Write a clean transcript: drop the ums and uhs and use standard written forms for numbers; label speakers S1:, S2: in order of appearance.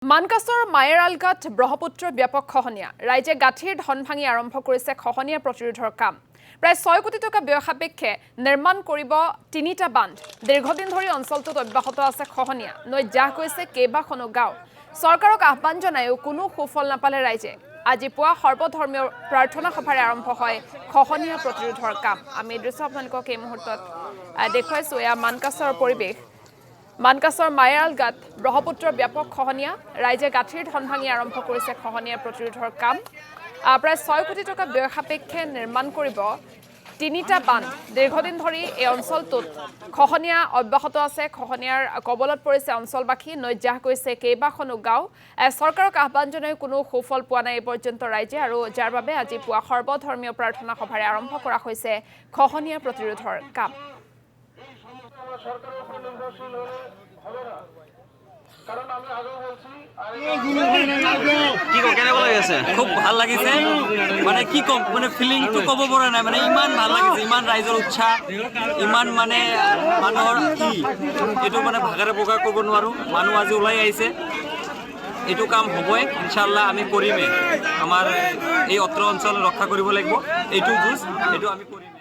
S1: মানকাছৰ মায়েৰালগাত ব্ৰহ্মপুত্ৰৰ ব্যাপক খহনীয়া ৰাইজে গাঁঠিৰ ধন ভাঙি আৰম্ভ কৰিছে খহনীয়া প্ৰতিৰোধৰ কাম প্ৰায় 6 কোটি টকা ব্যয় সাপেক্ষে নিৰ্মাণ কৰিব তিনিটা বান্ধ দীৰ্ঘদিন ধৰি অঞ্চলটোত অব্যাহত আছে খহনীয়া নৈ জাহ গৈছে কেইবাখনো গাঁও চৰকাৰক আহ্বান জনায়ো কোনো সুফল নাপালে ৰাইজে আজি পুৱা সৰ্বধৰ্মীয় প্ৰাৰ্থনা সভাৰে আৰম্ভ হয় খহনীয়া প্ৰতিৰোধৰ কাম আমি দৃশ্য আপোনালোকক এই মুহূৰ্তত দেখুৱাইছো এয়া মানকাছৰ পৰিৱেশ মানকাছৰ মায়েৰালগাত ব্ৰহ্মপুত্ৰৰ ব্যাপক খহনীয়া ৰাইজে গাঁঠিৰ ধন ভাঙি আৰম্ভ কৰিছে খহনীয়া প্ৰতিৰোধৰ কাম প্ৰায় 6 কোটি টকা ব্যয় সাপেক্ষে নিৰ্মাণ কৰিব তিনিটা বান্ধ দীৰ্ঘদিন ধৰি এই অঞ্চলটোত খহনীয়া অব্যাহত আছে খহনীয়াৰ কবলত পৰিছে অঞ্চলবাসী নৈ জাহ গৈছে কেইবাখনো গাঁও চৰকাৰক আহ্বান জনাই কোনো সুফল পোৱা নাই এই পৰ্যন্ত ৰাইজে আৰু যাৰ বাবে আজি পুৱা সৰ্বধৰ্মীয় প্ৰাৰ্থনা সভাৰে আৰম্ভ কৰা হৈছে খহনীয়া প্ৰতিৰোধৰ কাম
S2: খুব ভাল লাগিছে মানে কি কম মানে ফিলিংটো ক'ব পৰা নাই মানে ইমান ভাল লাগিছে ইমান ৰাইজৰ উৎসাহ ইমান মানে মানুহৰ এইটো মানে ভাষাৰে প্ৰকাশ কৰিব নোৱাৰোঁ মানুহ আজি ওলাই আহিছে এইটো কাম হ'বই ইনশাআল্লাহ আমি কৰিমেই আমাৰ এই অত্ৰ অঞ্চল ৰক্ষা কৰিব লাগিব এইটো যুঁজ এইটো আমি কৰিমেই